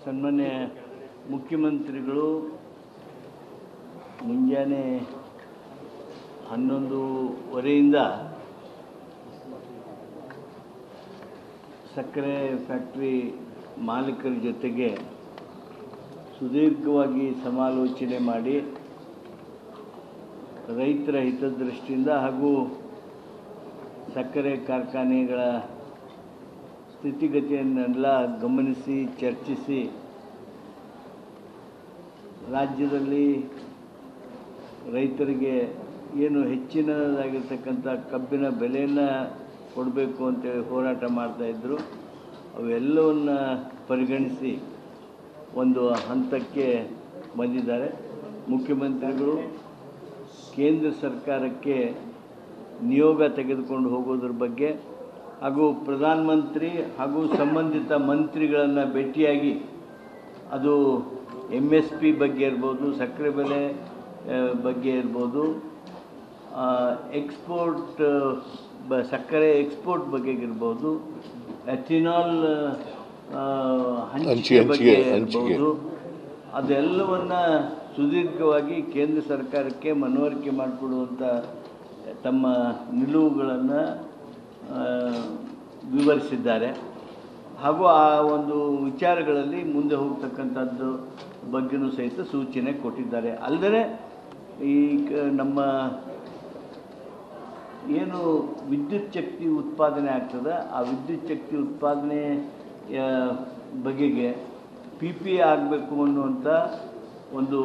ಸನ್ಮಾನ್ಯ ಮುಖ್ಯಮಂತ್ರಿಗಳು ಮುಂಜಾನೆ 11:15 ಸಕ್ಕರೆ ಫ್ಯಾಕ್ಟರಿ ಮಾಲೀಕರ ಜೊತೆಗೆ ಸುದೀರ್ಘವಾಗಿ ಸಮಾಲೋಚನೆ ಮಾಡಿ ರೈತರ ಹಿತದೃಷ್ಟಿಯಿಂದ ಹಾಗೂ ಸಕ್ಕರೆ ಕಾರ್ಖಾನೆಗಳ ಸ್ಥಿತಿಗತಿಯನ್ನೆಲ್ಲ ಗಮನಿಸಿ ಚರ್ಚಿಸಿ ರಾಜ್ಯದಲ್ಲಿ ರೈತರಿಗೆ ಏನು ಹೆಚ್ಚಿನದಾಗಿರ್ತಕ್ಕಂಥ ಕಬ್ಬಿನ ಬೆಲೆಯನ್ನು ಕೊಡಬೇಕು ಅಂತೇಳಿ ಹೋರಾಟ ಮಾಡ್ತಾಯಿದ್ರು. ಅವೆಲ್ಲವನ್ನು ಪರಿಗಣಿಸಿ ಒಂದು ಹಂತಕ್ಕೆ ಬಂದಿದ್ದಾರೆ. ಮುಖ್ಯಮಂತ್ರಿಗಳು ಕೇಂದ್ರ ಸರ್ಕಾರಕ್ಕೆ ನಿಯೋಗ ತೆಗೆದುಕೊಂಡು ಹೋಗೋದ್ರ ಬಗ್ಗೆ ಹಾಗೂ ಪ್ರಧಾನಮಂತ್ರಿ ಹಾಗೂ ಸಂಬಂಧಿತ ಮಂತ್ರಿಗಳನ್ನು ಭೇಟಿಯಾಗಿ ಅದು MSP ಬಗ್ಗೆ ಇರ್ಬೋದು, ಸಕ್ಕರೆ ಬೆಲೆ ಬಗ್ಗೆ ಇರ್ಬೋದು, ಎಕ್ಸ್ಪೋರ್ಟ್ ಸಕ್ಕರೆ ಎಕ್ಸ್ಪೋರ್ಟ್ ಬಗ್ಗೆ ಇರ್ಬೋದು, ಎಥಿನಾಲ್ ಹಂಚಿಕೆ ಬಗ್ಗೆ ಇರ್ಬೋದು, ಅದೆಲ್ಲವನ್ನು ಸುದೀರ್ಘವಾಗಿ ಕೇಂದ್ರ ಸರ್ಕಾರಕ್ಕೆ ಮನವರಿಕೆ ಮಾಡಿಕೊಡುವಂಥ ತಮ್ಮ ನಿಲುವುಗಳನ್ನು ವಿವರಿಸಿದ್ದಾರೆ. ಹಾಗೂ ಆ ಒಂದು ವಿಚಾರಗಳಲ್ಲಿ ಮುಂದೆ ಹೋಗ್ತಕ್ಕಂಥದ್ದು ಬಗ್ಗೆಯೂ ಸಹಿತ ಸೂಚನೆ ಕೊಟ್ಟಿದ್ದಾರೆ. ಅಲ್ಲದೆ ಈ ನಮ್ಮ ಏನು ವಿದ್ಯುತ್ ಶಕ್ತಿ ಉತ್ಪಾದನೆ ಆಗ್ತದೆ, ಆ ವಿದ್ಯುತ್ ಶಕ್ತಿ ಉತ್ಪಾದನೆಯ ಬಗೆಗೆ PPA ಆಗಬೇಕು ಅನ್ನುವಂಥ ಒಂದು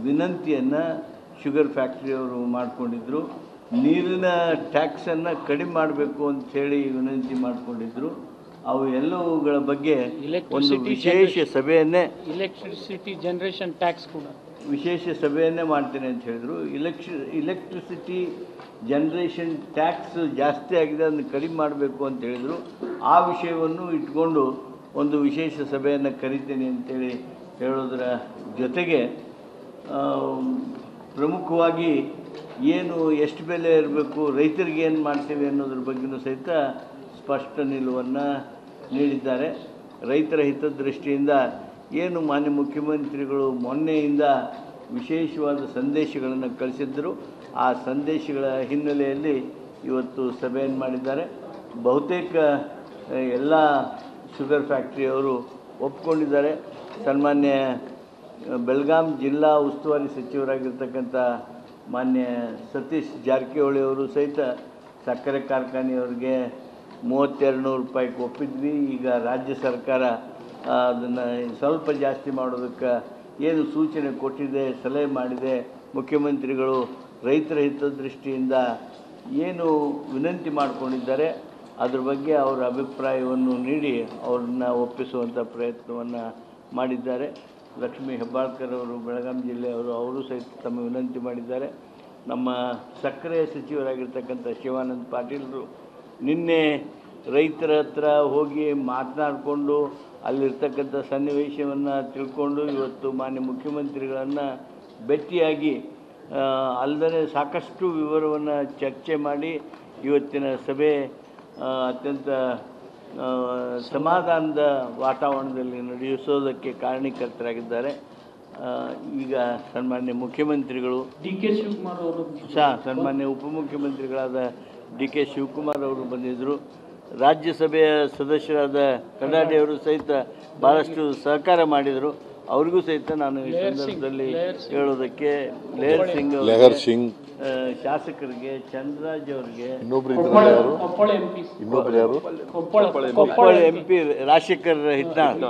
ವಿನಂತಿಯನ್ನು ಶುಗರ್ ಫ್ಯಾಕ್ಟ್ರಿಯವರು ಮಾಡಿಕೊಂಡಿದ್ದರು. ನೀರಿನ ಟ್ಯಾಕ್ಸನ್ನು ಕಡಿಮೆ ಮಾಡಬೇಕು ಅಂಥೇಳಿ ವಿನಂತಿ ಮಾಡಿಕೊಂಡಿದ್ದರು. ಅವು ಎಲ್ಲವುಗಳ ಬಗ್ಗೆ ಒಂದು ವಿಶೇಷ ಸಭೆಯನ್ನೇ ಎಲೆಕ್ಟ್ರಿಸಿಟಿ ಜನರೇಷನ್ ಟ್ಯಾಕ್ಸ್ ಕೂಡ ವಿಶೇಷ ಸಭೆಯನ್ನೇ ಮಾಡ್ತೇನೆ ಅಂತ ಹೇಳಿದರು. ಎಲೆಕ್ಟ್ರಿಸಿಟಿ ಜನರೇಷನ್ ಟ್ಯಾಕ್ಸ್ ಜಾಸ್ತಿ ಆಗಿದೆ, ಅದನ್ನು ಕಡಿಮೆ ಮಾಡಬೇಕು ಅಂತ ಹೇಳಿದರು. ಆ ವಿಷಯವನ್ನು ಇಟ್ಕೊಂಡು ಒಂದು ವಿಶೇಷ ಸಭೆಯನ್ನು ಕರಿತೇನೆ ಅಂತೇಳಿ ಹೇಳೋದರ ಜೊತೆಗೆ ಪ್ರಮುಖವಾಗಿ ಏನು ಎಷ್ಟು ಬೆಲೆ ಇರಬೇಕು, ರೈತರಿಗೆ ಏನು ಮಾಡ್ತೀವಿ ಅನ್ನೋದ್ರ ಬಗ್ಗೆಯೂ ಸಹಿತ ಸ್ಪಷ್ಟ ನಿಲುವನ್ನು ನೀಡಿದ್ದಾರೆ. ರೈತರ ಹಿತದೃಷ್ಟಿಯಿಂದ ಏನು ಮಾನ್ಯ ಮುಖ್ಯಮಂತ್ರಿಗಳು ಮೊನ್ನೆಯಿಂದ ವಿಶೇಷವಾದ ಸಂದೇಶಗಳನ್ನು ಕಳಿಸಿದ್ದರು, ಆ ಸಂದೇಶಗಳ ಹಿನ್ನೆಲೆಯಲ್ಲಿ ಇವತ್ತು ಸಭೆಯನ್ನು ಮಾಡಿದ್ದಾರೆ. ಬಹುತೇಕ ಎಲ್ಲ ಶುಗರ್ ಫ್ಯಾಕ್ಟ್ರಿಯವರು ಒಪ್ಕೊಂಡಿದ್ದಾರೆ. ಸನ್ಮಾನ್ಯ ಬೆಳಗಾಂ ಜಿಲ್ಲಾ ಉಸ್ತುವಾರಿ ಸಚಿವರಾಗಿರ್ತಕ್ಕಂಥ ಮಾನ್ಯ ಸತೀಶ್ ಜಾರಕಿಹೊಳಿ ಅವರು ಸಹಿತ ಸಕ್ಕರೆ ಕಾರ್ಖಾನೆಯವರಿಗೆ 3200 ರೂಪಾಯಿಗೆ ಒಪ್ಪಿದ್ವಿ. ಈಗ ರಾಜ್ಯ ಸರ್ಕಾರ ಅದನ್ನು ಸ್ವಲ್ಪ ಜಾಸ್ತಿ ಮಾಡೋದಕ್ಕೆ ಏನು ಸೂಚನೆ ಕೊಟ್ಟಿದೆ, ಸಲಹೆ ಮಾಡಿದೆ, ಮುಖ್ಯಮಂತ್ರಿಗಳು ರೈತರ ಹಿತದೃಷ್ಟಿಯಿಂದ ಏನು ವಿನಂತಿ ಮಾಡಿಕೊಂಡಿದ್ದಾರೆ ಅದ್ರ ಬಗ್ಗೆ ಅವರ ಅಭಿಪ್ರಾಯವನ್ನು ನೀಡಿ ಅವ್ರನ್ನ ಒಪ್ಪಿಸುವಂಥ ಪ್ರಯತ್ನವನ್ನು ಮಾಡಿದ್ದಾರೆ. ಲಕ್ಷ್ಮೀ ಹೆಬ್ಬಾಳ್ಕರ್ ಅವರು ಬೆಳಗಾಂ ಜಿಲ್ಲೆಯವರು, ಅವರು ಸಹಿತ ತಮ್ಮ ವಿನಂತಿ ಮಾಡಿದ್ದಾರೆ. ನಮ್ಮ ಸಕ್ಕರೆ ಸಚಿವರಾಗಿರ್ತಕ್ಕಂಥ ಶಿವಾನಂದ ಪಾಟೀಲರು ನಿನ್ನೆ ರೈತರ ಹತ್ರ ಹೋಗಿ ಮಾತನಾಡಿಕೊಂಡು ಅಲ್ಲಿರ್ತಕ್ಕಂಥ ಸನ್ನಿವೇಶವನ್ನು ತಿಳ್ಕೊಂಡು ಇವತ್ತು ಮಾನ್ಯ ಮುಖ್ಯಮಂತ್ರಿಗಳನ್ನು ಭೇಟಿಯಾಗಿ ಅಲ್ಲದೆ ಸಾಕಷ್ಟು ವಿವರವನ್ನು ಚರ್ಚೆ ಮಾಡಿ ಇವತ್ತಿನ ಸಭೆ ಅತ್ಯಂತ ಸಮಾಧಾನದ ವಾತಾವರಣದಲ್ಲಿ ನಡೆಸೋದಕ್ಕೆ ಕಾರಣೀಕರ್ತರಾಗಿದ್ದಾರೆ. ಈಗ ಸನ್ಮಾನ್ಯ ಮುಖ್ಯಮಂತ್ರಿಗಳು DK ಶಿವಕುಮಾರ್ ಅವರು ಸನ್ಮಾನ್ಯ ಉಪಮುಖ್ಯಮಂತ್ರಿಗಳಾದ DK ಶಿವಕುಮಾರ್ ಅವರು ಬಂದಿದ್ದರು. ರಾಜ್ಯಸಭೆಯ ಸದಸ್ಯರಾದ ಕಡಾಡಿಯವರು ಸಹಿತ ಭಾಳಷ್ಟು ಸಹಕಾರ ಮಾಡಿದರು. ಅವ್ರಿಗೂ ಸಹಿತ ನಾನು ಈ ಸಂದರ್ಭದಲ್ಲಿ ಹೇಳೋದಕ್ಕೆ ಲೆಹರ್ ಸಿಂಗ್ ಶಾಸಕರಿಗೆ, ಚಂದ್ರರಾಜ್ ಅವರಿಗೆ, ಕೊಪ್ಪಳ MP ಕೊಪ್ಪಳ MP ರಾಜಶೇಖರ್ ಹಿಟ್ನಾಳ್